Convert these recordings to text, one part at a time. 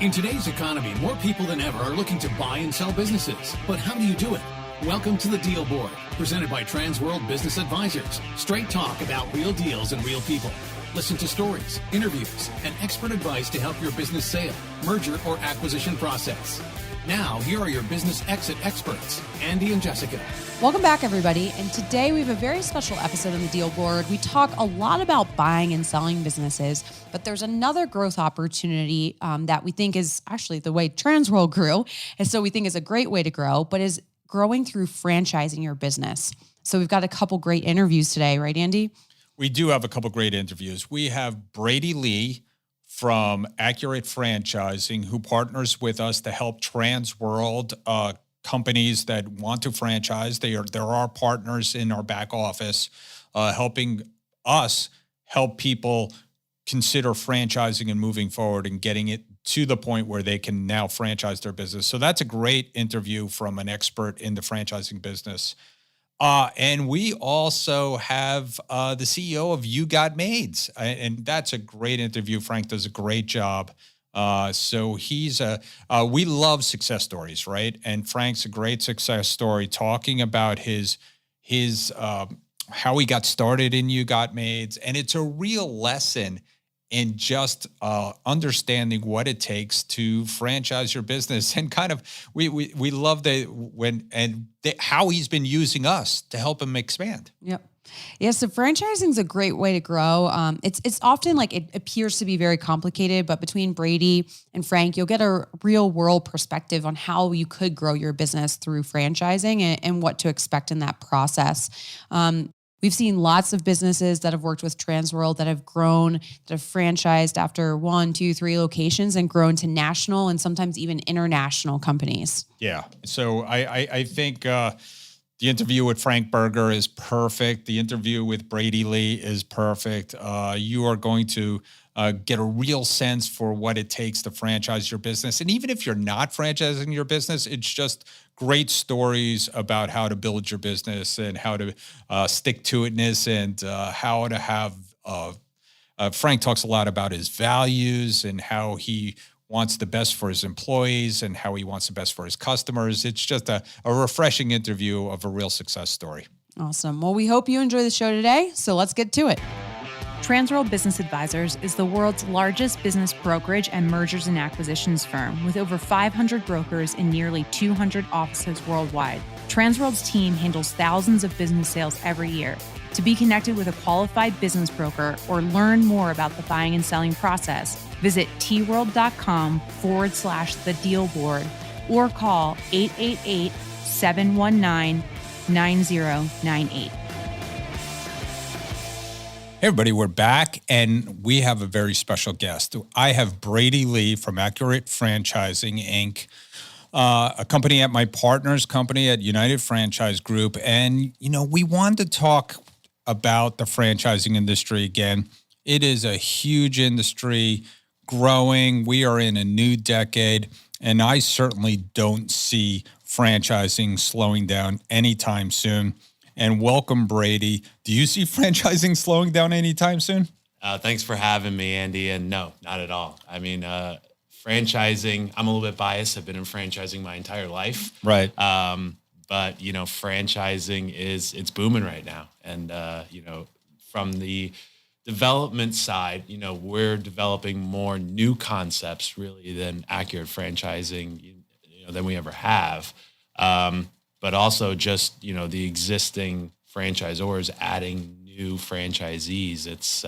In today's economy, more people than ever are looking to buy and sell businesses. But how do you do it? Welcome to the Deal Board, presented by Transworld Business Advisors. Straight talk about real deals and real people. Listen to stories, interviews, and expert advice to help your business sale, merger, or acquisition process. Now, here are your business exit experts, Andy and Jessica. Welcome back, everybody. And today we have a very special episode on the Deal Board. We talk a lot about buying and selling businesses, but there's another growth opportunity that we think is actually the way Transworld grew. And so we think is a great way to grow, but is growing through franchising your business. So we've got a couple great interviews today, right, Andy? We do have a couple great interviews. We have Brady Lee from Accurate Franchising, who partners with us to help Transworld companies that want to franchise. They're our partners in our back office, helping us help people consider franchising and moving forward and getting it to the point where they can now franchise their business. So that's a great interview from an expert in the franchising business. And we also have the CEO of You've Got Maids, and that's a great interview. Frank does a great job. So we love success stories, right? And Frank's a great success story, talking about his how he got started in You've Got Maids, and it's a real lesson in just understanding what it takes to franchise your business, and kind of we love how he's been using us to help him expand. Yep. Yeah, so franchising is a great way to grow. It's often like it appears to be very complicated, but between Brady and Frank, you'll get a real world perspective on how you could grow your business through franchising and what to expect in that process. We've seen lots of businesses that have worked with Transworld that have grown, that have franchised after 1, 2, 3 locations and grown to national and sometimes even international companies. Yeah. So I think the interview with Frank Berger is perfect. The interview with Brady Lee is perfect. You are going to get a real sense for what it takes to franchise your business. And even if you're not franchising your business, it's just great stories about how to build your business and how to stick to itness, and how to have, Frank talks a lot about his values and how he wants the best for his employees and how he wants the best for his customers. It's just a refreshing interview of a real success story. Awesome. Well, we hope you enjoy the show today. So let's get to it. Transworld Business Advisors is the world's largest business brokerage and mergers and acquisitions firm, with over 500 brokers in nearly 200 offices worldwide. Transworld's team handles thousands of business sales every year. To be connected with a qualified business broker or learn more about the buying and selling process, visit tworld.com/the deal board or call 888-719-9098. Hey everybody, we're back, and we have a very special guest. I have Brady Lee from Accurate Franchising, Inc., a company at my partner's company at United Franchise Group. And, we wanted to talk about the franchising industry again. It is a huge industry, growing. We are in a new decade, and I certainly don't see franchising slowing down anytime soon. And welcome, Brady. Do you see franchising slowing down anytime soon? Thanks for having me, Andy. And no, not at all. I mean, franchising, I'm a little bit biased. I've been in franchising my entire life. Right. But, franchising it's booming right now. And, from the development side, we're developing more new concepts really than accurate franchising, than we ever have. But also just, the existing franchisors adding new franchisees. It's,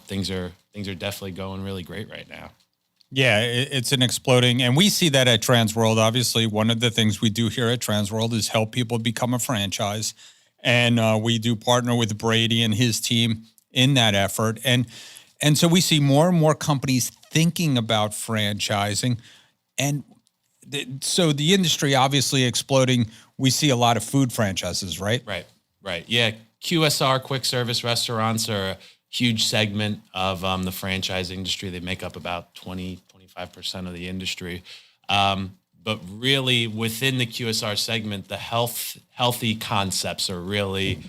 things are definitely going really great right now. Yeah, it's an exploding, and we see that at Transworld. Obviously, one of the things we do here at Transworld is help people become a franchise. And we do partner with Brady and his team in that effort. And so we see more and more companies thinking about franchising. And so the industry obviously exploding. We see a lot of food franchises, right? Right. Yeah. QSR, quick service restaurants, are a huge segment of the franchise industry. They make up about 20-25% of the industry. But really within the QSR segment, the healthy concepts are really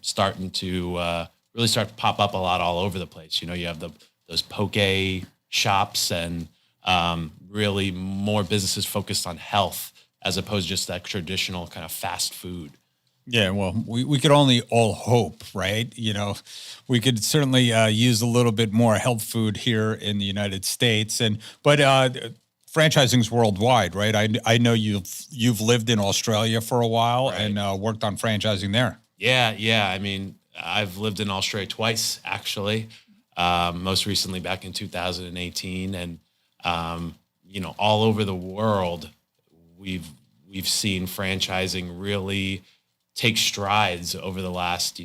starting to pop up a lot all over the place. You have those poke shops and really more businesses focused on health as opposed to just that traditional kind of fast food. Yeah, well, we could only all hope, right? We could certainly use a little bit more health food here in the United States, but franchising's worldwide, right? I know you've lived in Australia for a while, right, and worked on franchising there. Yeah. I mean, I've lived in Australia twice, actually. Most recently back in 2018, and all over the world, we've seen franchising really take strides over the last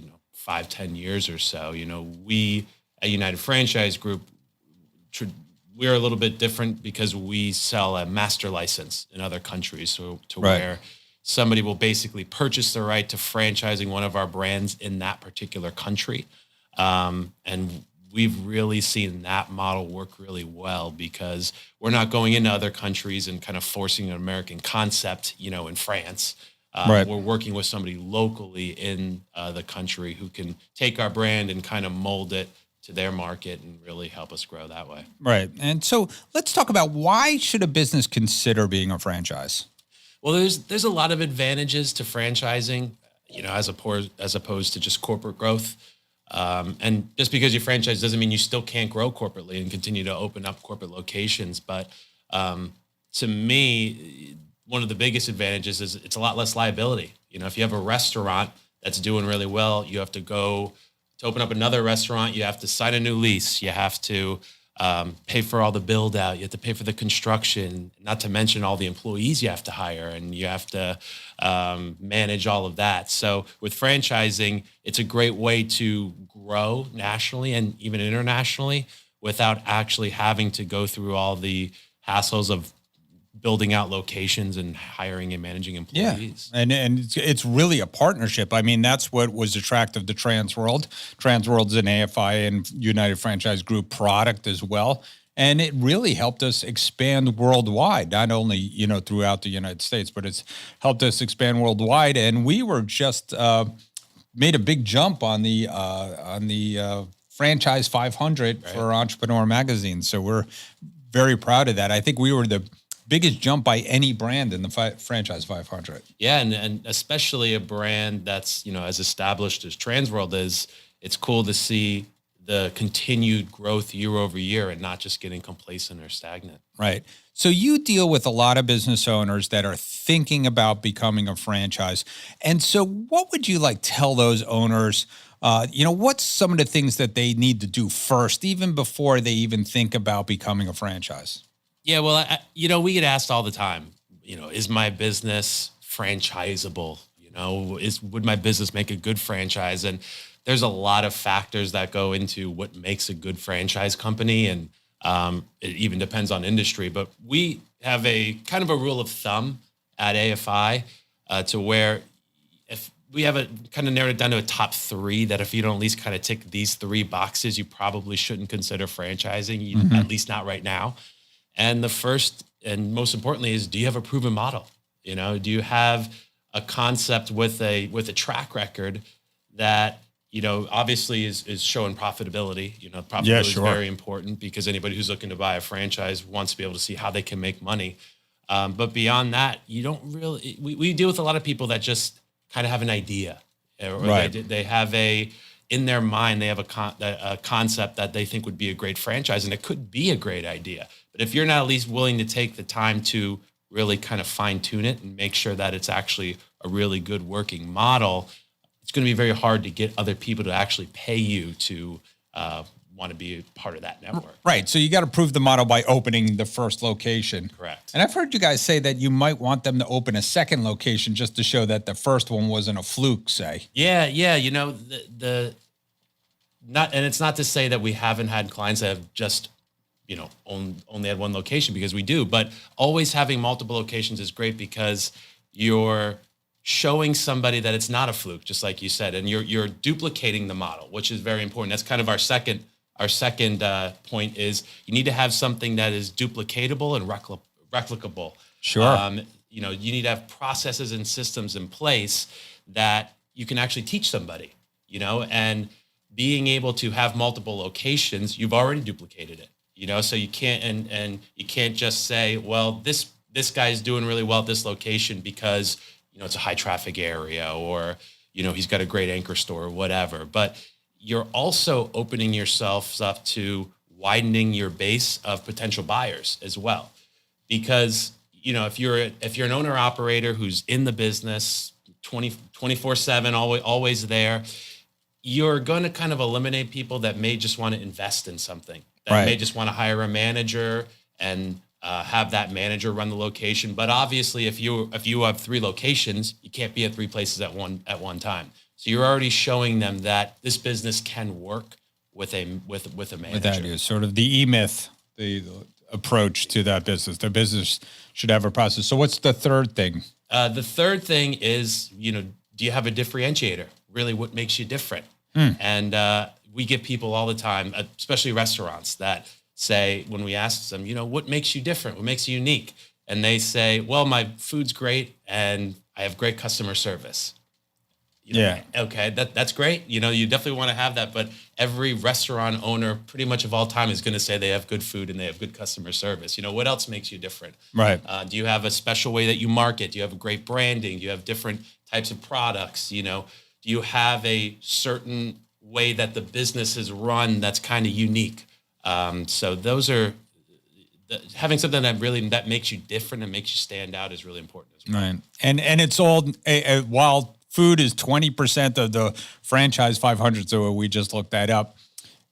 5-10 years or so. We at United Franchise Group, we're a little bit different because we sell a master license in other countries, so right, where somebody will basically purchase the right to franchising one of our brands in that particular country, and we've really seen that model work really well because we're not going into other countries and kind of forcing an American concept, in France. Right. We're working with somebody locally in the country who can take our brand and kind of mold it to their market and really help us grow that way. Right. And so let's talk about, why should a business consider being a franchise? Well, there's a lot of advantages to franchising, as opposed to just corporate growth. And just because you franchise doesn't mean you still can't grow corporately and continue to open up corporate locations. But to me, one of the biggest advantages is it's a lot less liability. If you have a restaurant that's doing really well, you have to go to open up another restaurant. You have to sign a new lease. You have to pay for all the build out. You have to pay for the construction, not to mention all the employees you have to hire, and you have to manage all of that. So with franchising, it's a great way to grow nationally and even internationally without actually having to go through all the hassles of building out locations and hiring and managing employees. Yeah, and it's really a partnership. I mean, that's what was attractive to Transworld. Transworld's an AFI and United Franchise Group product as well. And it really helped us expand worldwide, not only, throughout the United States, but it's helped us expand worldwide. And we were just made a big jump on the Franchise 500 right, for Entrepreneur Magazine. So we're very proud of that. I think we were the biggest jump by any brand in the Franchise 500. Yeah, and especially a brand that's, as established as Transworld is, it's cool to see the continued growth year over year and not just getting complacent or stagnant. Right. So you deal with a lot of business owners that are thinking about becoming a franchise. And so what would you tell those owners, what's some of the things that they need to do first, even before they even think about becoming a franchise? Yeah, well, we get asked all the time, is my business franchisable? Would my business make a good franchise? And there's a lot of factors that go into what makes a good franchise company. And it even depends on industry. But we have a kind of a rule of thumb at AFI to where if we have a kind of narrowed it down to a top 3 that if you don't at least kind of tick these 3 boxes, you probably shouldn't consider franchising, at least not right now. And the first and most importantly is, do you have a proven model? Do you have a concept with a track record that, obviously is showing profitability? Profitability is very important because anybody who's looking to buy a franchise wants to be able to see how they can make money. But beyond that, you don't really, we deal with a lot of people that just kind of have an idea, or right, they have in their mind, they have a concept that they think would be a great franchise, and it could be a great idea. But if you're not at least willing to take the time to really kind of fine tune it and make sure that it's actually a really good working model, it's going to be very hard to get other people to actually pay you to want to be a part of that network. Right. So you got to prove the model by opening the first location. Correct. And I've heard you guys say that you might want them to open a second location just to show that the first one wasn't a fluke, say. Yeah. Not, and it's not to say that we haven't had clients that have just, only had one location, because we do, but always having multiple locations is great because you're showing somebody that it's not a fluke, just like you said, and you're duplicating the model, which is very important. That's kind of our second point is you need to have something that is duplicatable and replicable. Sure. You need to have processes and systems in place that you can actually teach somebody, and being able to have multiple locations, you've already duplicated it. So you can't, and you can't just say, well, this guy's doing really well at this location because, it's a high traffic area, or, he's got a great anchor store or whatever. But you're also opening yourselves up to widening your base of potential buyers as well. Because, if you're an owner operator who's in the business 24/7, always there, you're going to kind of eliminate people that may just want to invest in something, that may just want to hire a manager and have that manager run the location. But obviously, if you have 3 locations, you can't be at 3 places at one time. So you're already showing them that this business can work with a manager. With that is sort of the E-Myth, the approach to that business. The business should have a process. So what's the third thing? The third thing is, do you have a differentiator? Really, what makes you different? And we get people all the time, especially restaurants, that say, when we ask them, what makes you different? What makes you unique? And they say, well, my food's great and I have great customer service. Okay, that's great. You definitely want to have that. But every restaurant owner pretty much of all time is going to say they have good food and they have good customer service. What else makes you different? Right. Do you have a special way that you market? Do you have a great branding? Do you have different types of products? Do you have a certain way that the business is run that's kind of unique? So those are having something that makes you different and makes you stand out is really important as well. Right. And it's all while food is 20% of the franchise 500, so we just looked that up.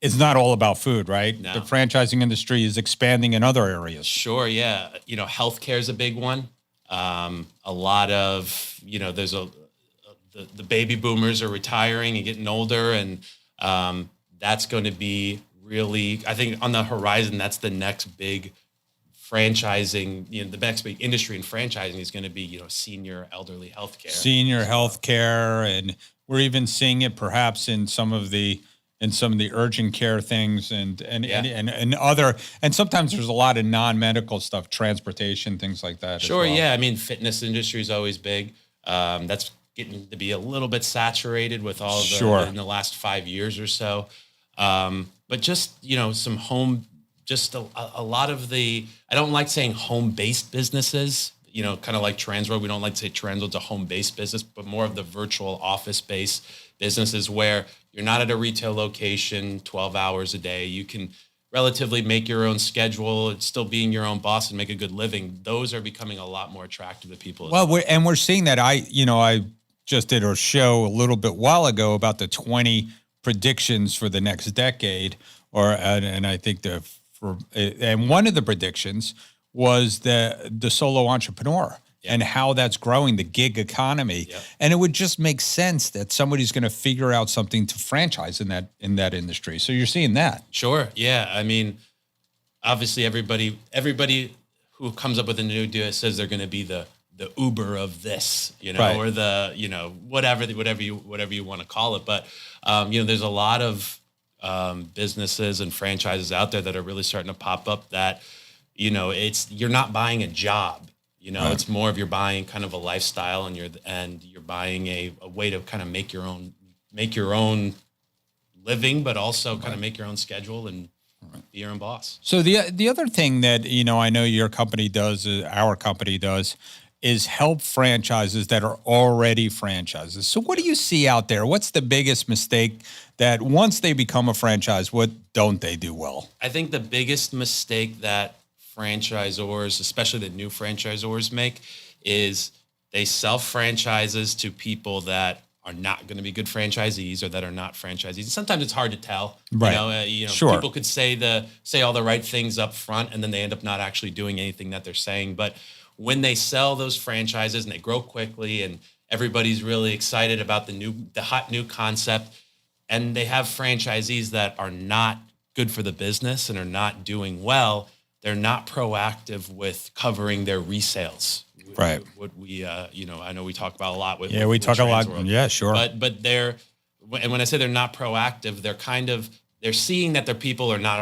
It's not all about food, right? No. The franchising industry is expanding in other areas. Sure, yeah. Healthcare is a big one. A lot of, there's the baby boomers are retiring and getting older, and that's going to be really, I think on the horizon, that's the next big franchising, the next big industry in franchising is going to be, senior elderly healthcare. Senior healthcare, and we're even seeing it perhaps in some of the urgent care things and other, and sometimes there's a lot of non-medical stuff, transportation, things like that. Sure, as well. yeah. I mean, fitness industry is always big. That's getting to be a little bit saturated with all of the in the last 5 years or so. But just, some home, just a lot of the, I don't like saying home-based businesses, kind of like Transworld. We don't like to say Transworld's a home-based business, but more of the virtual office-based businesses where you're not at a retail location 12 hours a day. You can relatively make your own schedule and still being your own boss and make a good living. Those are becoming a lot more attractive to people. Well, we're seeing that. I just did a show a little bit while ago about the 20 predictions for the next decade, and I think and one of the predictions was the solo entrepreneur and how that's growing, the gig economy. Yep. And it would just make sense that somebody's going to figure out something to franchise in that industry. So you're seeing that. Sure. Yeah. I mean, obviously everybody who comes up with a new idea says they're going to be the Uber of this, right. Or the, whatever you want to call it. But, there's a lot of businesses and franchises out there that are really starting to pop up that, you're not buying a job, right. It's more of you're buying kind of a lifestyle and you're buying a way to kind of make your own living, but also kind of make your own schedule and be your own boss. So the other thing that, I know your company does, our company does, is help franchises that are already franchises. So what do you see out there? What's the biggest mistake that once they become a franchise, what don't they do well? I think the biggest mistake that franchisors, especially the new franchisors, make is they sell franchises to people that are not going to be good franchisees or that are not franchisees. Sometimes it's hard to tell. Right. Sure. People could say all the right things up front and then they end up not actually doing anything that they're saying. But when they sell those franchises and they grow quickly and everybody's really excited about the hot new concept, and they have franchisees that are not good for the business and are not doing well, they're not proactive with covering their resales. Right. What we, I know we talk about a lot with. Yeah, we talk a lot. Yeah, sure. But and when I say they're not proactive, they're seeing that their people are not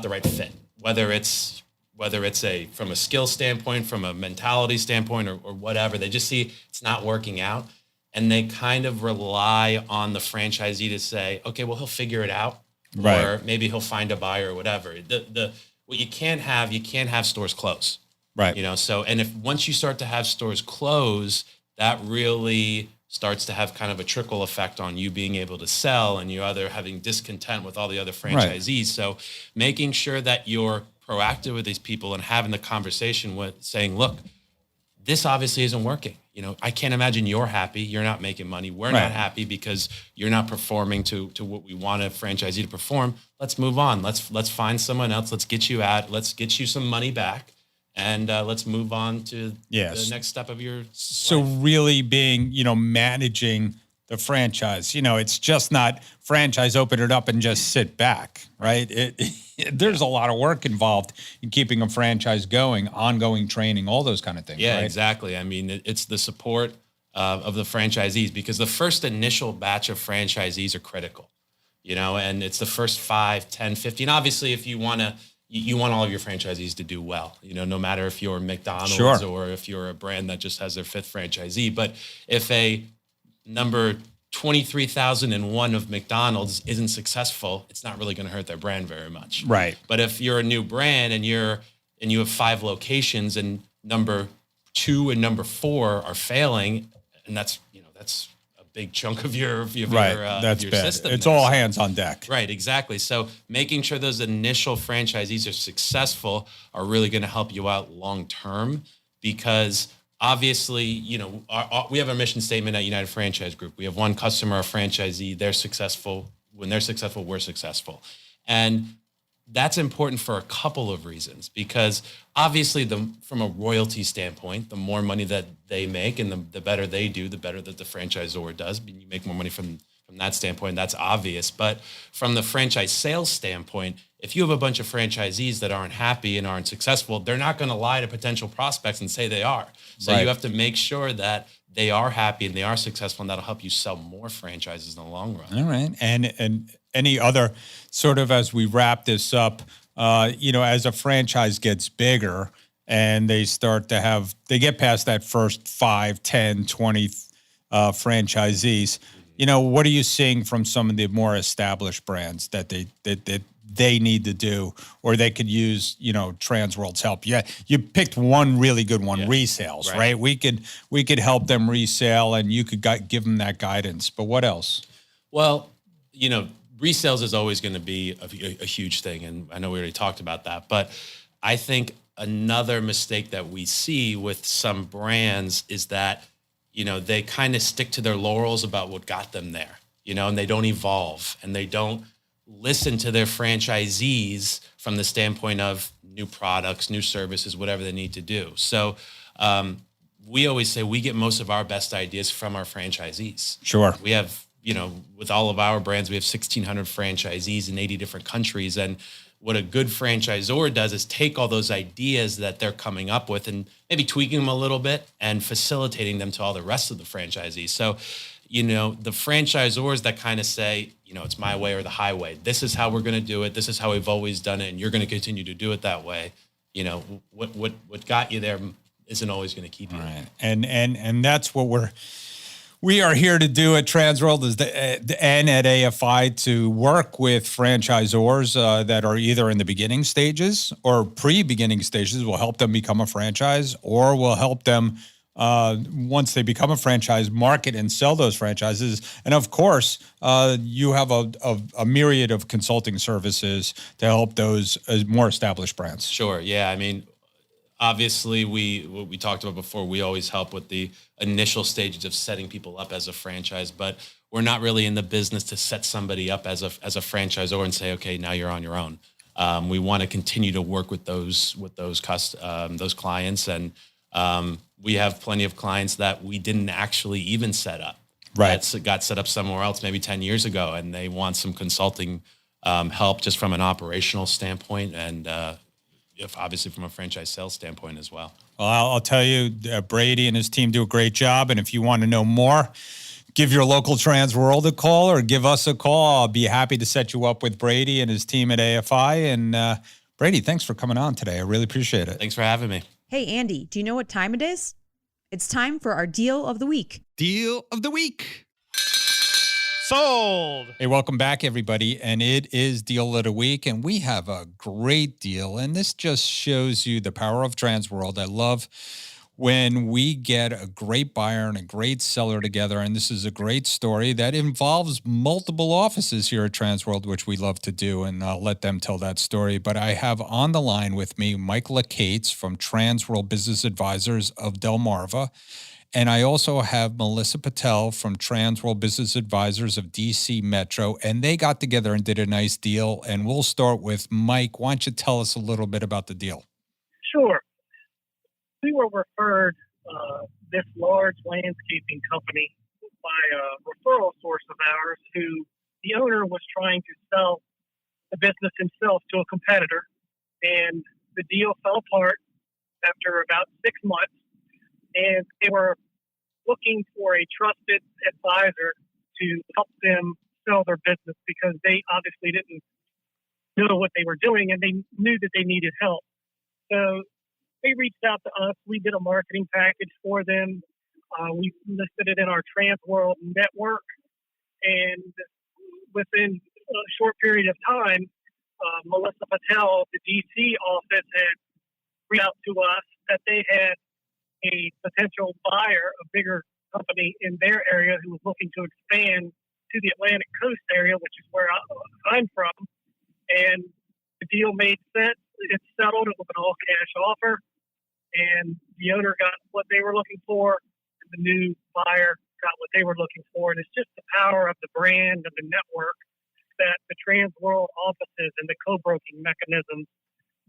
the right fit, whether it's from a skill standpoint, from a mentality standpoint, or whatever. They just see it's not working out, and they kind of rely on the franchisee to say, okay, well, he'll figure it out, right. or maybe he'll find a buyer or whatever. what you can't have stores close. Right. You know, so, and if once you start to have stores close, that really starts to have kind of a trickle effect on you being able to sell, and you either having discontent with all the other franchisees. Right. So making sure that you're proactive with these people and having the conversation with saying, look, this obviously isn't working. You know, I can't imagine you're happy. You're not making money. We're not happy because you're not performing to what we want a franchisee to perform. Let's move on. Let's find someone else. Let's get you out. Let's get you some money back. And let's move on to the next step of your So life. really being, managing the franchise, it's just not franchise, open it up and just sit back, right? There's a lot of work involved in keeping a franchise going, ongoing training, all those kind of things. Yeah, right? exactly. I mean, it's the support of the franchisees, because the first initial batch of franchisees are critical, and it's the first 5, 10, 15. Obviously, if you want all of your franchisees to do well, no matter if you're McDonald's or if you're a brand that just has their 5th franchisee. But if a number 23,001 of McDonald's isn't successful, it's not really going to hurt their brand very much. Right. But if you're a new brand and you have 5 locations and number 2 and number 4 are failing, and that's a big chunk of your that's your bad. system. It's all hands on deck. Right, exactly. So making sure those initial franchisees are successful are really going to help you out long term, because obviously, we have a mission statement at United Franchise Group. We have one customer, a franchisee. They're successful. When they're successful, we're successful. And that's important for a couple of reasons, because obviously from a royalty standpoint, the more money that they make and the better they do, the better that the franchisor does. You make more money from that standpoint. That's obvious. But from the franchise sales standpoint, if you have a bunch of franchisees that aren't happy and aren't successful, they're not going to lie to potential prospects and say they are. So you have to make sure that they are happy and they are successful, and that'll help you sell more franchises in the long run. All right. And any other sort of, as we wrap this up, as a franchise gets bigger and they start to they get past that first 5, 10, 20 franchisees, what are you seeing from some of the more established brands that they need to do, or they could use, Transworld's help? Yeah, you picked one really good one, resales, right? We could help them resale, and you could give them that guidance. But what else? Well, resales is always going to be a huge thing, and I know we already talked about that. But I think another mistake that we see with some brands is that they kind of stick to their laurels about what got them there, and they don't evolve, and they don't listen to their franchisees from the standpoint of new products, new services, whatever they need to do. So we always say we get most of our best ideas from our franchisees. Sure. We have, with all of our brands, we have 1,600 franchisees in 80 different countries. And what a good franchisor does is take all those ideas that they're coming up with and maybe tweaking them a little bit and facilitating them to all the rest of the franchisees. So, the franchisors that kind of say, it's my way or the highway. This is how we're going to do it. This is how we've always done it, and you're going to continue to do it that way. What got you there isn't always going to keep you. Right. And that's what we are here to do at Transworld and at AFI, to work with franchisors that are either in the beginning stages or pre-beginning stages. We'll help them become a franchise, or we'll help them once they become a franchise, market and sell those franchises. And of course, you have a myriad of consulting services to help those more established brands. Sure. Yeah. I mean, obviously, what we talked about before, we always help with the initial stages of setting people up as a franchise, but we're not really in the business to set somebody up as a franchisor and say, okay, now you're on your own. We want to continue to work with those clients, and we have plenty of clients that we didn't actually even set up. Right. That got set up somewhere else maybe 10 years ago, and they want some consulting help just from an operational standpoint, and obviously from a franchise sales standpoint as well. Well, I'll tell you, Brady and his team do a great job. And if you want to know more, give your local Transworld a call or give us a call. I'll be happy to set you up with Brady and his team at AFI. And Brady, thanks for coming on today. I really appreciate it. Thanks for having me. Hey, Andy, do you know what time it is? It's time for our deal of the week. Deal of the week. Sold. Hey, welcome back, everybody. And it is Deal of the Week, and we have a great deal. And this just shows you the power of Transworld. I love when we get a great buyer and a great seller together. And this is a great story that involves multiple offices here at Transworld, which we love to do. And I'll let them tell that story. But I have on the line with me Mike LeCates from Transworld Business Advisors of Delmarva. And I also have Melissa Patel from Transworld Business Advisors of DC Metro, and they got together and did a nice deal. And we'll start with Mike. Why don't you tell us a little bit about the deal? Sure. We were referred this large landscaping company by a referral source of ours who the owner was trying to sell the business himself to a competitor. And the deal fell apart after about 6 months. And they were looking for a trusted advisor to help them sell their business because they obviously didn't know what they were doing and they knew that they needed help. So they reached out to us. We did a marketing package for them. We listed it in our Transworld network. And within a short period of time, Melissa Patel, the DC office, had reached out to us that they had a potential buyer, a bigger company in their area who was looking to expand to the Atlantic Coast area, which is where I'm from. And the deal made sense. It settled. It was an all-cash offer. And the owner got what they were looking for. And the new buyer got what they were looking for. And it's just the power of the brand, of the network, that the Transworld offices and the co-broking mechanisms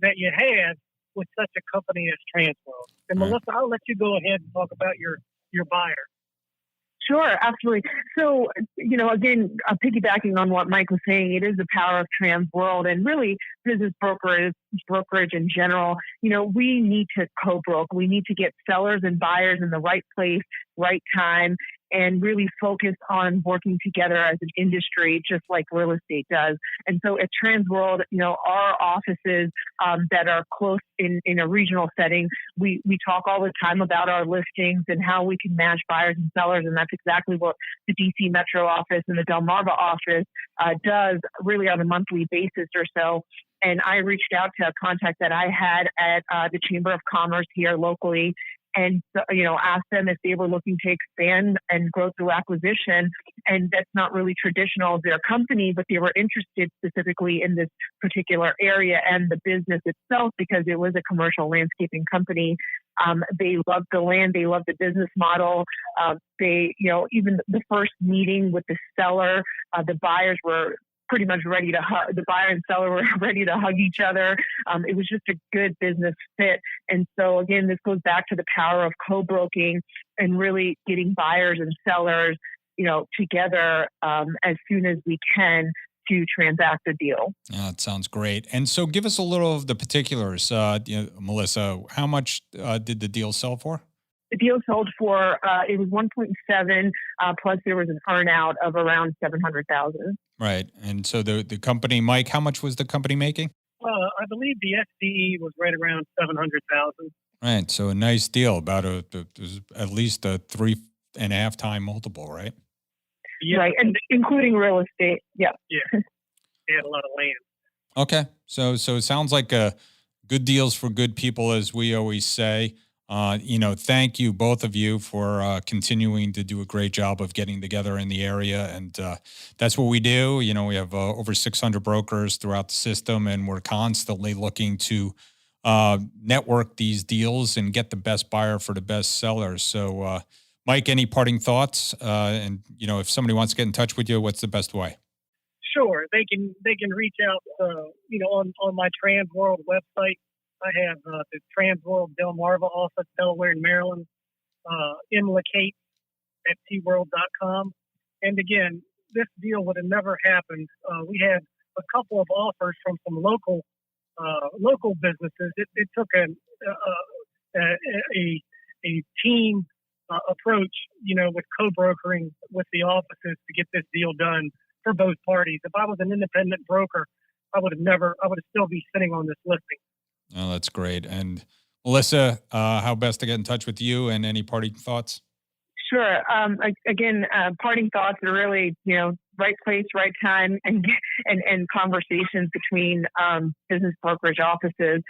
that you have with such a company as Transworld. And Melissa, I'll let you go ahead and talk about your buyer. Sure, absolutely. So, again, piggybacking on what Mike was saying, it is the power of Transworld and really business brokerage in general. We need to co-broke. We need to get sellers and buyers in the right place, right time, and really focus on working together as an industry, just like real estate does. And so at Transworld, our offices that are close in a regional setting, we talk all the time about our listings and how we can match buyers and sellers. And that's exactly what the DC Metro office and the Delmarva office does really on a monthly basis or so. And I reached out to a contact that I had at the Chamber of Commerce here locally and, asked them if they were looking to expand and grow through acquisition. And that's not really traditional of their company, but they were interested specifically in this particular area and the business itself because it was a commercial landscaping company. They loved the land. They loved the business model. Even the first meeting with the seller, the buyers were pretty much ready to hug. The buyer and seller were ready to hug each other. It was just a good business fit. And so again, this goes back to the power of co-broking and really getting buyers and sellers, together as soon as we can to transact a deal. Yeah, it sounds great. And so give us a little of the particulars, Melissa. How much did the deal sell for? The deal sold for, it was 1.7, plus there was an earnout of around $700,000. Right. And so the company, Mike, how much was the company making? I believe the SDE was right around $700,000. Right. So a nice deal, about at least a 3.5 time multiple, right? Yeah. Right. And including real estate. Yeah. Yeah. They had a lot of land. Okay. So it sounds like good deals for good people, as we always say. Thank you, both of you, for continuing to do a great job of getting together in the area. And that's what we do. We have over 600 brokers throughout the system, and we're constantly looking to network these deals and get the best buyer for the best seller. So, Mike, any parting thoughts? And, if somebody wants to get in touch with you, what's the best way? Sure. They can reach out, on my Transworld website. I have the Transworld Delmarva office, Delaware and Maryland, in LeCates at tworld.com. And again, this deal would have never happened. We had a couple of offers from some local businesses. It took a team approach, with co-brokering with the offices to get this deal done for both parties. If I was an independent broker, I would still be sitting on this listing. Oh, that's great. And Melissa, how best to get in touch with you and any parting thoughts? Sure. Again, parting thoughts are really, right place, right time, and conversations between business brokerage offices.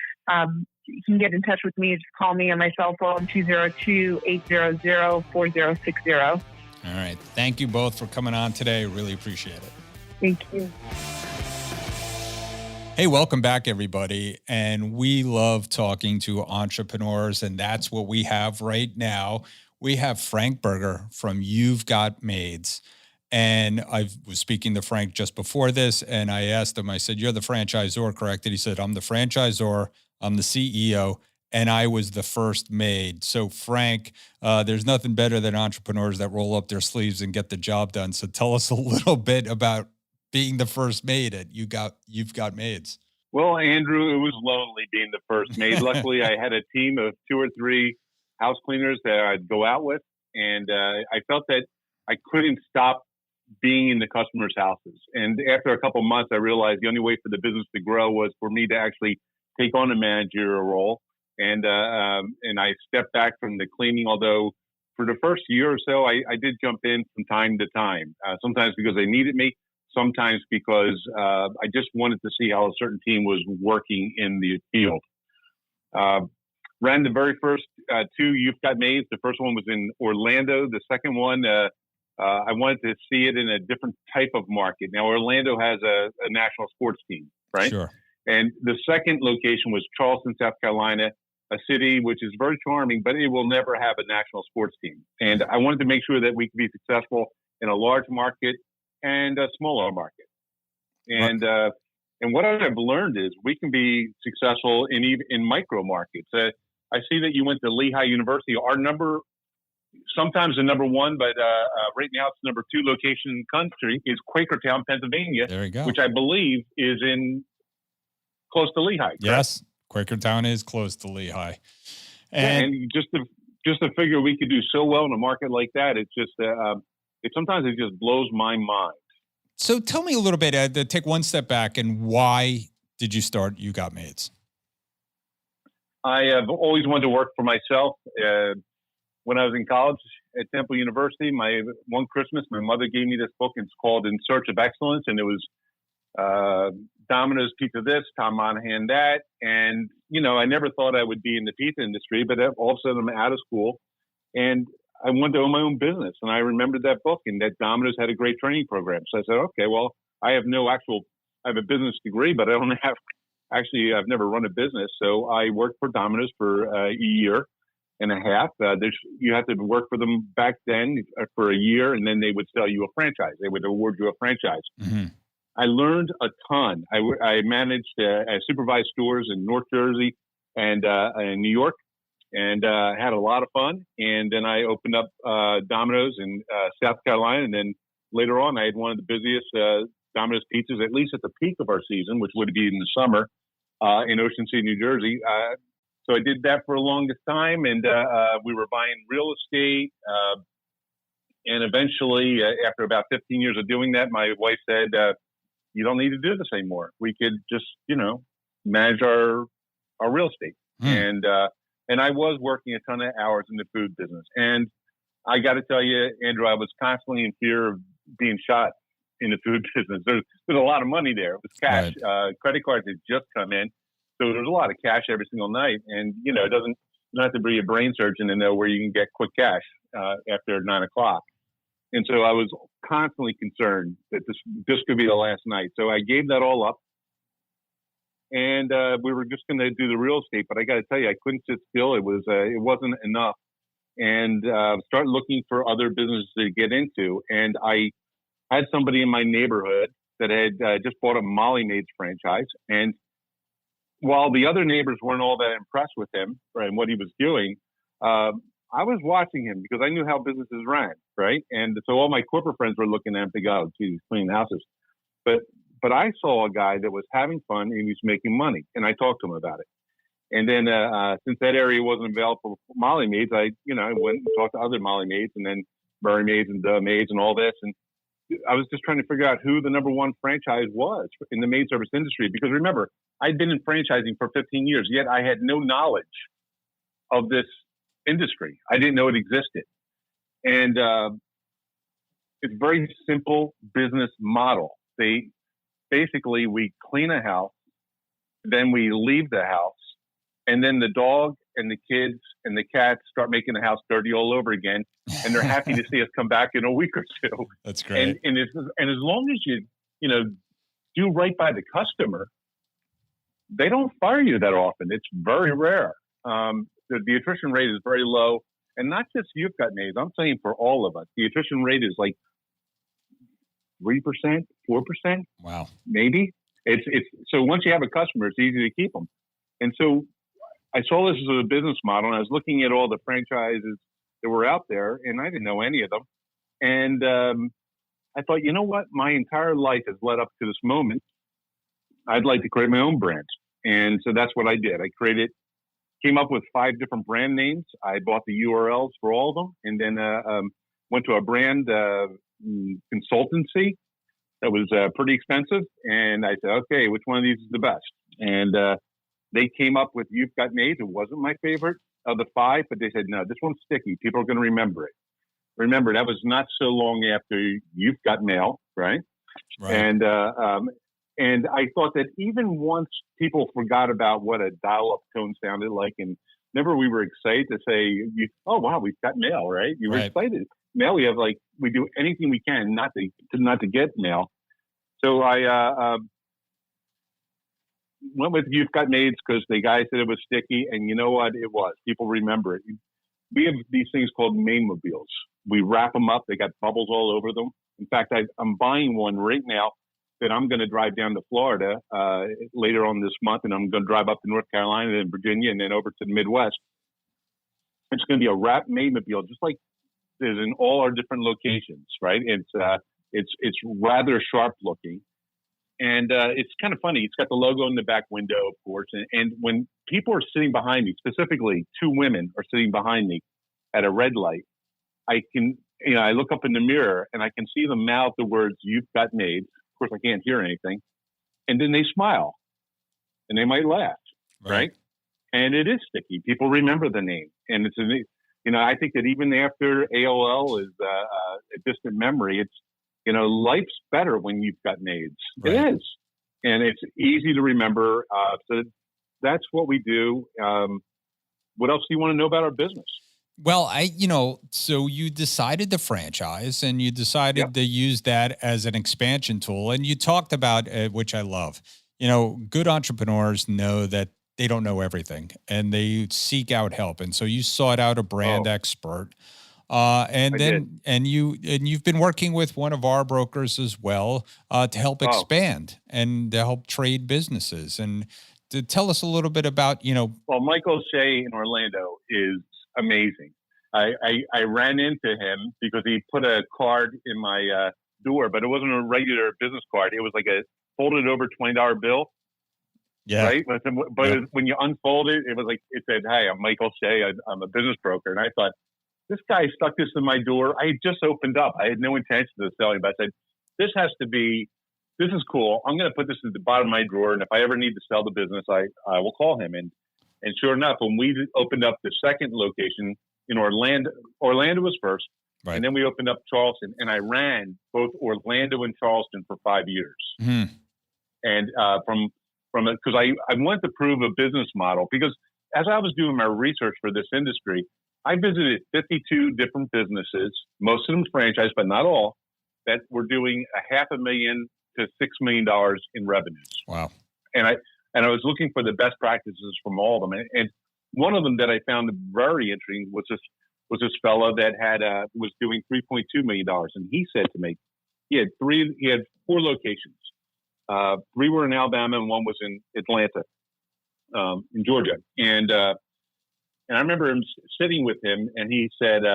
You can get in touch with me. Just call me on my cell phone, 202-800-4060. All right. Thank you both for coming on today. Really appreciate it. Thank you. Hey, welcome back, everybody. And we love talking to entrepreneurs, and that's what we have right now. We have Frank Berger from You've Got Maids. And I was speaking to Frank just before this, and I asked him, I said, "You're the franchisor, correct?" And he said, "I'm the franchisor, I'm the CEO, and I was the first maid." So Frank, there's nothing better than entrepreneurs that roll up their sleeves and get the job done. So tell us a little bit about being the first maid at You've Got Maids. Well, Andrew, it was lonely being the first maid. Luckily, I had a team of 2 or 3 house cleaners that I'd go out with, and I felt that I couldn't stop being in the customers' houses. And after a couple of months, I realized the only way for the business to grow was for me to actually take on a managerial role. And I stepped back from the cleaning, although for the first year or so, I did jump in from time to time, sometimes because they needed me, sometimes because I just wanted to see how a certain team was working in the field. Ran the very first 2 You've Got Maids. The first one was in Orlando. The second one, I wanted to see it in a different type of market. Now, Orlando has a national sports team, right? Sure. And the second location was Charleston, South Carolina, a city which is very charming, but it will never have a national sports team. And I wanted to make sure that we could be successful in a large market and a smaller market. And what I've learned is we can be successful in micro markets. I see that you went to Lehigh University. Sometimes the number 1, but right now it's number 2 location in the country is Quakertown, Pennsylvania. There you go. Which I believe is close to Lehigh. Correct? Yes, Quakertown is close to Lehigh. And just to figure we could do so well in a market like that, it's just sometimes it just blows my mind. So tell me a little bit, Ed, to take one step back, and why did you start You Got Maids? I have always wanted to work for myself. When I was in college at Temple University, one Christmas, my mother gave me this book. It's called In Search of Excellence, and it was Domino's pizza this, Tom Monahan that. And, I never thought I would be in the pizza industry, but all of a sudden I'm out of school, and I wanted to own my own business. And I remembered that book and that Domino's had a great training program. So I said, okay, well, I have a business degree, but I've never run a business. So I worked for Domino's for a year and a half. You had to work for them back then for a year, and then they would sell you a franchise. They would award you a franchise. Mm-hmm. I learned a ton. I managed, I supervised stores in North Jersey and in New York, and had a lot of fun. And then I opened up Domino's in South Carolina, and then later on I had one of the busiest Domino's pizzas, at least at the peak of our season, which would be in the summer, in Ocean City, New Jersey. So I did that for the longest time, and we were buying real estate. And eventually, after about 15 years of doing that, my wife said, you don't need to do this anymore. We could just, manage our real estate. And I was working a ton of hours in the food business. And I got to tell you, Andrew, I was constantly in fear of being shot in the food business. There's a lot of money there. It was cash. Right. Credit cards had just come in. So there's a lot of cash every single night. And, you don't have to be a brain surgeon to know where you can get quick cash after 9 o'clock. And so I was constantly concerned that this could be the last night. So I gave that all up. And we were just going to do the real estate. But I got to tell you, I couldn't sit still. It wasn't enough. And start looking for other businesses to get into. And I had somebody in my neighborhood that had just bought a Molly Maids franchise. And while the other neighbors weren't all that impressed with him, right, and what he was doing, I was watching him because I knew how businesses ran, right? And so all my corporate friends were looking at him to go, gee, he's cleaning houses. But I saw a guy that was having fun and he was making money, and I talked to him about it. And then since that area wasn't available for Molly Maids, I went and talked to other Molly Maids and then Murray Maids and the Maids and all this. And I was just trying to figure out who the number one franchise was in the maid service industry. Because remember, I'd been in franchising for 15 years, yet I had no knowledge of this industry. I didn't know it existed. And it's a very simple business model. We clean a house, then we leave the house, and then the dog and the kids and the cats start making the house dirty all over again, and they're happy to see us come back in a week or two. That's great. And as long as you do right by the customer, they don't fire you that often. It's very rare. The attrition rate is very low, and not just You've Got Maids. I'm saying for all of us, the attrition rate is like 3%, 4%. Wow. Maybe. It's so once you have a customer, it's easy to keep them. And so I saw this as a business model, and I was looking at all the franchises that were out there, and I didn't know any of them. And I thought, you know what? My entire life has led up to this moment. I'd like to create my own brand. And so that's what I did. I came up with 5 different brand names. I bought the URLs for all of them, and then went to a brand consultancy that was pretty expensive. And I said, okay, which one of these is the best? And they came up with You've Got Maids. It wasn't my favorite of the 5, but they said, no, this one's sticky. People are going to remember it. Remember, that was not so long after You've Got Mail, right? And I thought that even once people forgot about what a dial-up tone sounded like, and remember we were excited to say, oh, wow, we've got mail, right? You were excited. Now we do anything we can not to get mail. So I went with You've Got Maids because the guy said it was sticky, and you know what? It was. People remember it. We have these things called maid-mobiles. We wrap them up. They got bubbles all over them. In fact, I'm buying one right now that I'm going to drive down to Florida later on this month, and I'm going to drive up to North Carolina and Virginia and then over to the Midwest. It's going to be a wrap maid-mobile, just like there's in all our different locations, right? It's rather sharp looking. And it's kind of funny. It's got the logo in the back window, of course. And when people are sitting behind me, specifically 2 women are sitting behind me at a red light, I look up in the mirror and I can see them mouth the words, You've Got Maids. Of course, I can't hear anything. And then they smile and they might laugh, right? And it is sticky. People remember the name. And I think that even after AOL is a distant memory, it's, life's better when You've Got Maids. Right. It is. And it's easy to remember. So that's what we do. What else do you want to know about our business? Well, so you decided to franchise and you decided to use that as an expansion tool. And you talked about, which I love, good entrepreneurs know that they don't know everything and they seek out help. And so you sought out a brand expert. You've been working with one of our brokers as well to help expand and to help trade businesses. And to tell us a little bit about, Well, Michael Shea in Orlando is amazing. I ran into him because he put a card in my door, but it wasn't a regular business card. It was like a folded over $20 bill. Yeah. Right. But when you unfold it, it was like, it said, "Hi, I'm Michael Shea. I'm a business broker." And I thought, this guy stuck this in my door. I had just opened up. I had no intention of selling, but I said, this is cool. I'm going to put this at the bottom of my drawer. And if I ever need to sell the business, I will call him. And sure enough, when we opened up the second location in Orlando was first. Right. And then we opened up Charleston, and I ran both Orlando and Charleston for 5 years. Mm-hmm. And because I wanted to prove a business model, because as I was doing my research for this industry, I visited 52 different businesses, most of them franchise, but not all, that were doing $500,000 to $6 million in revenues. Wow. And I was looking for the best practices from all of them. And one of them that I found very interesting was this fellow that was doing $3.2 million. And he said to me, he had 4 locations. 3 were in Alabama and 1 was in Atlanta, in Georgia. And I remember him sitting with him, and he said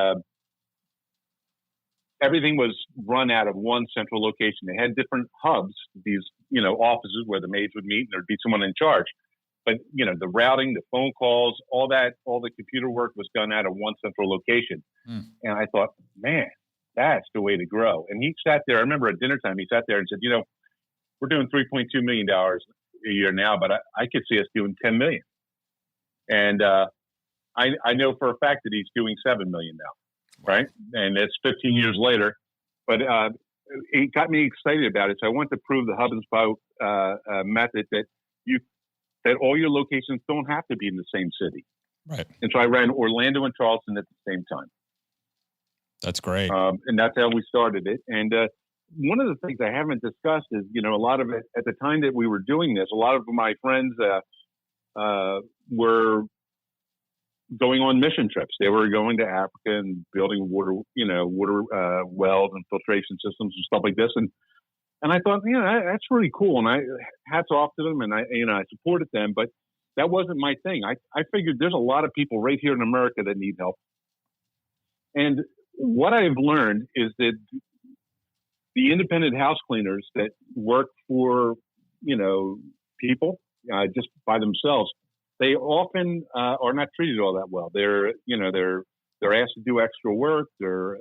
everything was run out of one central location. They had different hubs, these offices where the maids would meet, and there'd be someone in charge. But the routing, the phone calls, all the computer work was done out of one central location. Mm. And I thought, man, that's the way to grow. And he sat there. I remember at dinner time, he sat there and said, we're doing $3.2 million a year now, but I could see us doing $10 million. And I know for a fact that he's doing $7 million now, right? And it's 15 years later, But it got me excited about it. So I wanted to prove the hub and spoke method that all your locations don't have to be in the same city. Right. And so I ran Orlando and Charleston at the same time. That's great. And that's how we started it. And one of the things I haven't discussed is, a lot of it at the time that we were doing this, a lot of my friends were going on mission trips. They were going to Africa and building water wells and filtration systems and stuff like this. And I thought, that's really cool. And I hats off to them, and I supported them, but that wasn't my thing. I figured there's a lot of people right here in America that need help. And what I've learned is that the independent house cleaners that work for, people just by themselves, they often are not treated all that well. They're asked to do extra work. They're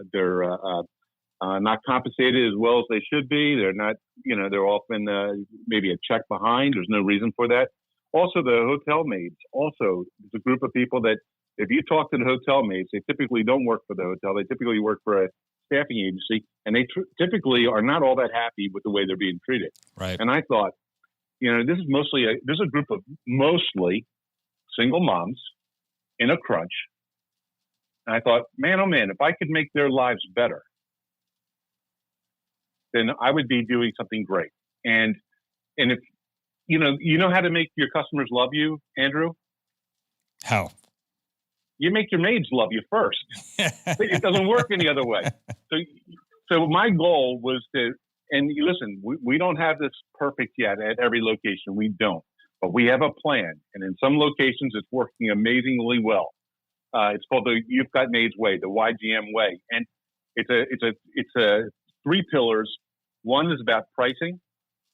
not compensated as well as they should be. They're not, they're often maybe a check behind. There's no reason for that. Also, the hotel maids, also, it's a group of people that if you talk to the hotel maids, they typically don't work for the hotel. They typically work for a staffing agency, and they typically are not all that happy with the way they're being treated. Right. And I thought, this is a group of mostly single moms in a crunch. And I thought, man, oh man, if I could make their lives better, then I would be doing something great. And if you know how to make your customers love you, Andrew? How? You make your maids love you first. It doesn't work any other way. So my goal was to, and listen, we don't have this perfect yet at every location. We don't, but we have a plan. And in some locations, it's working amazingly well. It's called the You've Got Maids way, the YGM way. And it's a 3 pillars. One is about pricing.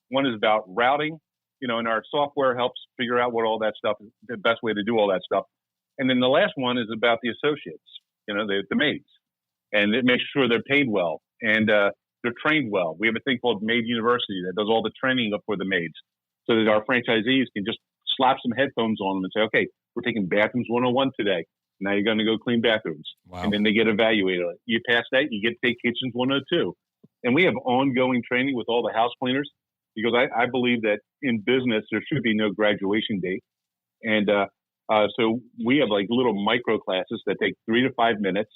One is about routing, and our software helps figure out what all that stuff is, the best way to do all that stuff. And then the last one is about the associates, the maids, and it makes sure they're paid well and they're trained well. We have a thing called Maid University that does all the training up for the maids so that our franchisees can just slap some headphones on them and say, okay, we're taking bathrooms 101 today. Now you're going to go clean bathrooms. Wow. And then they get evaluated. You pass that, you get to take kitchens 102. And we have ongoing training with all the house cleaners because I believe that in business, there should be no graduation date. And so we have like little micro classes that take 3 to 5 minutes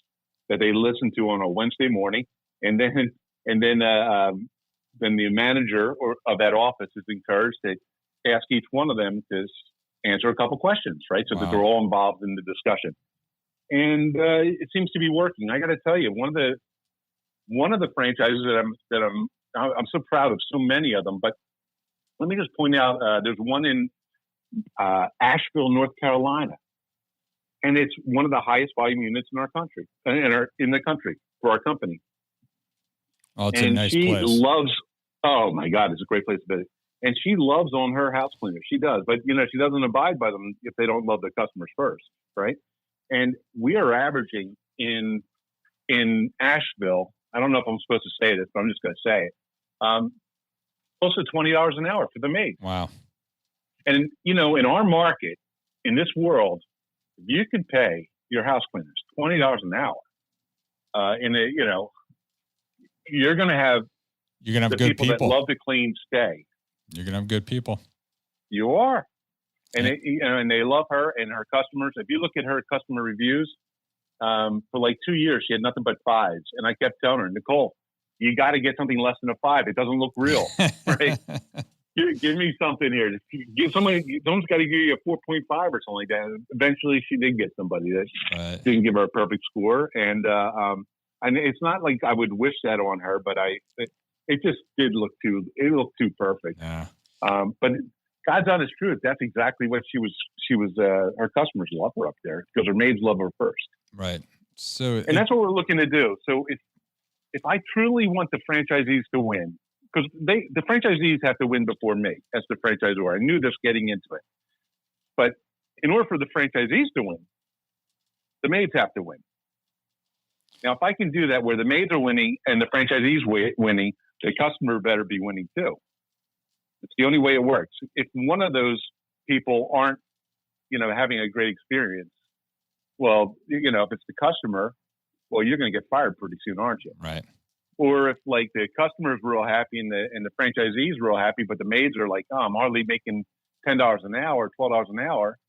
that they listen to on a Wednesday morning. And then the manager of that office is encouraged to ask each one of them to answer a couple questions, right? So that they're all involved in the discussion. And it seems to be working. I got to tell you, one of the franchises that I'm so proud of, so many of them. But let me just point out, there's one in Asheville, North Carolina, and it's one of the highest volume units in our country, in the country for our company. Oh, it's and a nice she place. loves. Oh my God, it's a great place to be. And she loves on her house cleaner. She does, but she doesn't abide by them if they don't love the customers first, right? And we are averaging in Asheville. I don't know if I'm supposed to say this, but I'm just going to say it. Close to $20 an hour for the maid. Wow. And in our market, in this world, if you can pay your house cleaners $20 an hour, you're going to have good people people that love to clean stay. You're going to have good people. You are. And and they love her and her customers. If you look at her customer reviews, for like 2 years, she had nothing but 5s. And I kept telling her, Nicole, you got to get something less than a 5. It doesn't look real, right? Give me something here. Someone's got to give you a 4.5 or something like that. Eventually, she did get somebody that didn't give her a perfect score. And it's not like I would wish that on her, but it just did look too perfect. Yeah. But God's honest truth, that's exactly what she was. Her customers love her up there because her maids love her first. Right. So, and that's what we're looking to do. So if I truly want the franchisees to win, because the franchisees have to win before me as the franchisor. I knew this getting into it. But in order for the franchisees to win, the maids have to win. Now, if I can do that where the maids are winning and the franchisees winning, the customer better be winning too. It's the only way it works. If one of those people aren't, having a great experience, well, if it's the customer, well, you're going to get fired pretty soon, aren't you? Right. or if like the customer's real happy and the franchisee's real happy, but the maids are like, oh, I'm hardly making $10 an hour, $12 an hour.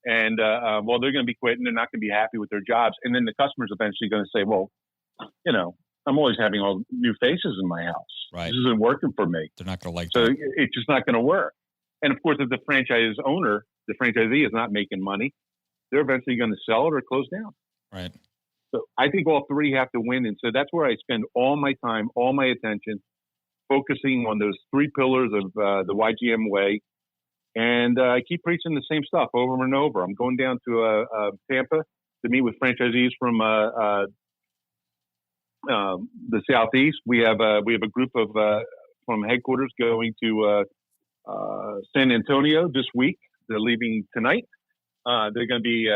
And, well, they're going to be quitting. They're not going to be happy with their jobs. And then the customer's eventually going to say, well, you know, I'm always having all new faces in my house. Right. This isn't working for me. They're not going to like So that. it's just not going to work. And of course, if the franchise owner, the franchisee is not making money, they're eventually going to sell it or close down. Right. So I think all three have to win. And so that's where I spend all my time, all my attention, focusing on those three pillars of the YGM way. And I keep preaching the same stuff over and over. I'm going down to Tampa to meet with franchisees from the Southeast. We have a group of from headquarters going to San Antonio this week. They're leaving tonight. They're going to be.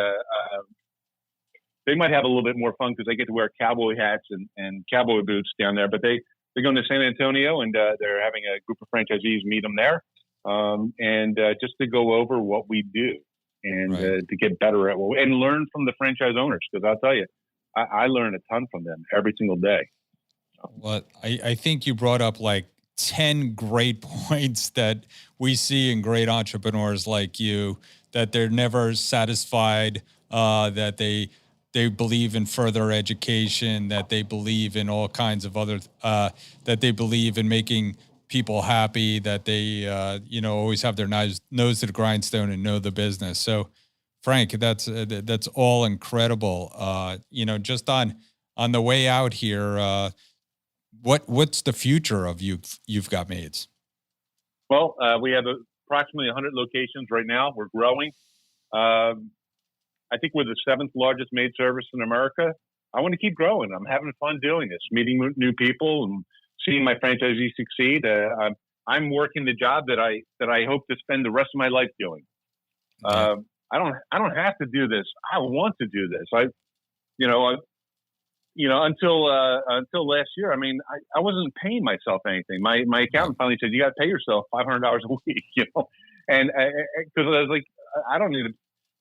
They might have a little bit more fun because they get to wear cowboy hats and cowboy boots down there. But they're going to San Antonio and they're having a group of franchisees meet them there, and just to go over what we do and to get better at what and learn from the franchise owners. Because I'll tell you, I learn a ton from them every single day. Well, I think you brought up like 10 great points that we see in great entrepreneurs like you, that they're never satisfied, that they believe in further education, that they believe in all kinds of other, that they believe in making people happy, that they, always have their nose to the grindstone and know the business. So, Frank, that's all incredible. Just on the way out here, what's the future of You've Got Maids? Well, we have approximately 100 locations right now. We're growing. I think we're the 7th largest maid service in America. I want to keep growing. I'm having fun doing this, meeting new people and seeing my franchisees succeed. I'm working the job that I hope to spend the rest of my life doing. I don't have to do this. I want to do this. Until last year, I mean, I wasn't paying myself anything. My accountant finally said, you got to pay yourself $500 a week, and because I was like, I don't need to.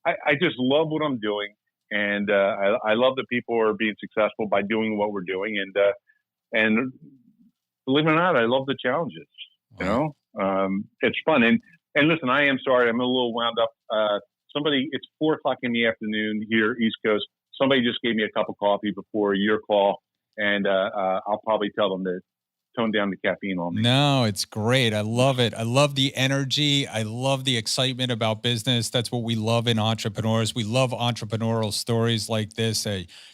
I just love what I'm doing, and I love that people are being successful by doing what we're doing, and believe it or not, I love the challenges. Wow. It's fun. And listen, I am sorry, I'm a little wound up. It's 4:00 in the afternoon here, East Coast. Somebody just gave me a cup of coffee before your call, and I'll probably tell them to tone down the caffeine on me. No, it's great. I love it. I love the energy. I love the excitement about business. That's what we love in entrepreneurs. We love entrepreneurial stories like this.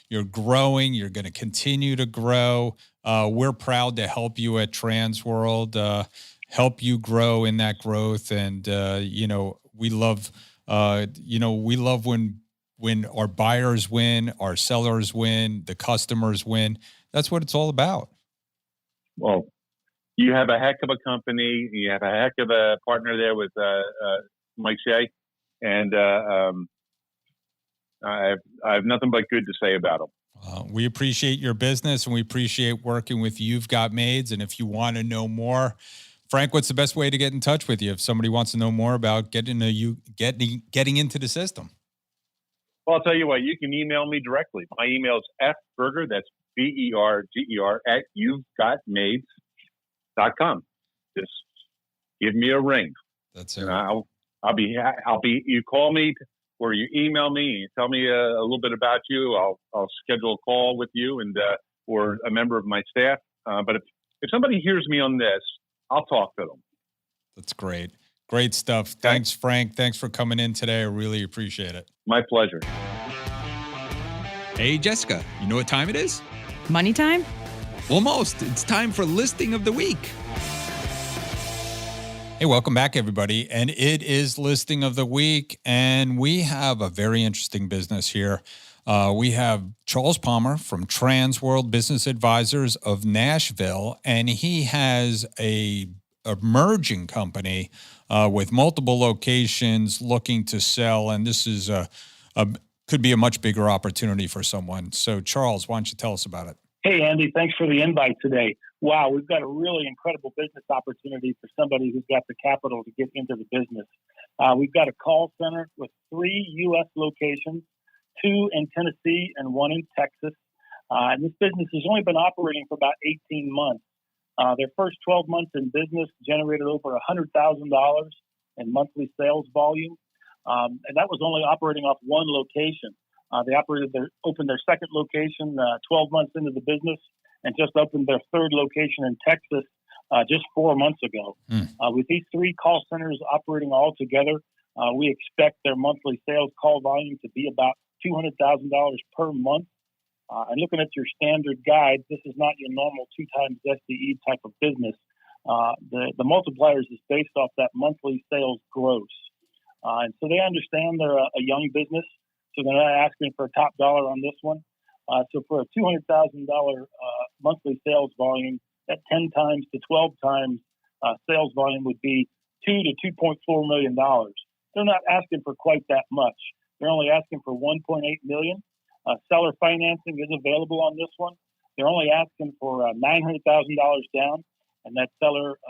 You're growing. You're going to continue to grow. We're proud to help you at Transworld, help you grow in that growth. And, we love, we love when our buyers win, our sellers win, the customers win. That's what it's all about. Well, you have a heck of a company. You have a heck of a partner there with Mike Shea, and I have nothing but good to say about him. We appreciate your business, and we appreciate working with You've Got Maids. And if you want to know more, Frank, what's the best way to get in touch with you if somebody wants to know more about getting into the system? Well, I'll tell you what, you can email me directly. My email is fberger, that's Berger, at you'vegotmaids.com. Just give me a ring. That's it. And I'll be, you call me or you email me and you tell me a little bit about you. I'll schedule a call with you and, or a member of my staff. But if somebody hears me on this, I'll talk to them. That's great. Great stuff. Thanks, Frank. Thanks for coming in today. I really appreciate it. My pleasure. Hey, Jessica, you know what time it is? Money time? Almost. It's time for Listing of the Week. Hey, welcome back, everybody. And it is Listing of the Week, and we have a very interesting business here. We have Charles Palmer from Transworld Business Advisors of Nashville, and he has a emerging company with multiple locations looking to sell, and this is could be a much bigger opportunity for someone. So, Charles, why don't you tell us about it? Hey, Andy, thanks for the invite today. Wow, we've got a really incredible business opportunity for somebody who's got the capital to get into the business. We've got a call center with 3 U.S. locations, 2 in Tennessee and 1 in Texas. And this business has only been operating for about 18 months. Their first 12 months in business generated over $100,000 in monthly sales volume. And that was only operating off one location. They opened their second location 12 months into the business and just opened their third location in Texas just 4 months ago. With these three call centers operating all together, we expect their monthly sales call volume to be about $200,000 per month. And looking at your standard guide, this is not your normal 2 times SDE type of business. The multipliers is based off that monthly sales gross. And so they understand they're a young business, so they're not asking for a top dollar on this one. So for a $200,000 monthly sales volume, that 10 times to 12 times sales volume would be $2 to $2.4 million. They're not asking for quite that much. They're only asking for $1.8 million. Seller financing is available on this one. They're only asking for $900,000 down, and that seller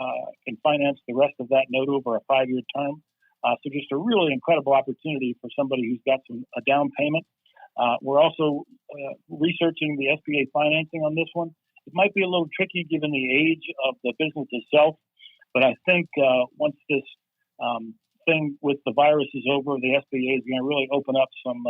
can finance the rest of that note over a 5-year term. So just a really incredible opportunity for somebody who's got a down payment. We're also researching the SBA financing on this one. It might be a little tricky given the age of the business itself, but I think once this thing with the virus is over, the SBA is going to really open up some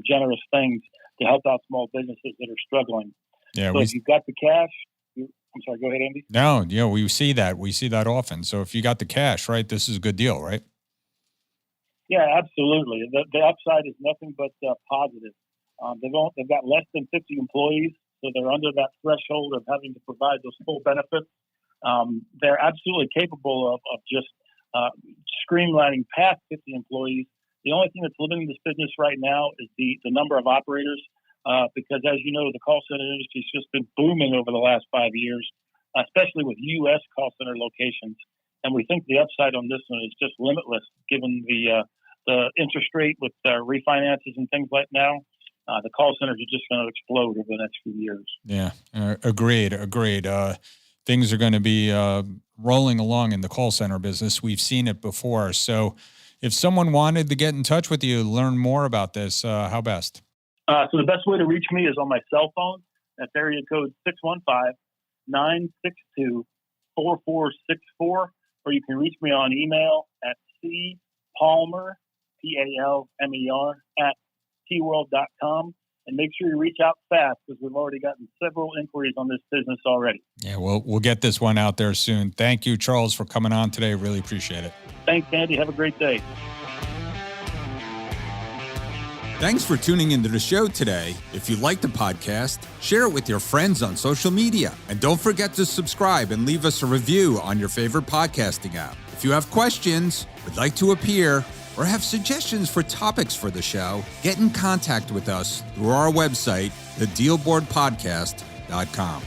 generous things to help out small businesses that are struggling. Yeah, so if you've got the cash, I'm sorry, go ahead, Andy. No, we see that. We see that often. So if you got the cash, right, this is a good deal, right? Yeah, absolutely. The upside is nothing but positive. They've got less than 50 employees, so they're under that threshold of having to provide those full benefits. They're absolutely capable of just streamlining past 50 employees. The only thing that's limiting this business right now is the number of operators, because as you know, the call center industry has just been booming over the last 5 years, especially with U.S. call center locations. And we think the upside on this one is just limitless, given the interest rate with refinances and things like now. The call centers are just going to explode over the next few years. Yeah, agreed. Things are going to be rolling along in the call center business. We've seen it before. So if someone wanted to get in touch with you, learn more about this, how best? So the best way to reach me is on my cell phone. That's area code 615-962-4464. Or you can reach me on email at cpalmer, Palmer, @tworld.com. And make sure you reach out fast because we've already gotten several inquiries on this business already. Yeah, we'll get this one out there soon. Thank you, Charles, for coming on today. Really appreciate it. Thanks, Andy. Have a great day. Thanks for tuning into the show today. If you like the podcast, share it with your friends on social media. And don't forget to subscribe and leave us a review on your favorite podcasting app. If you have questions, would like to appear, or have suggestions for topics for the show, get in contact with us through our website, thedealboardpodcast.com.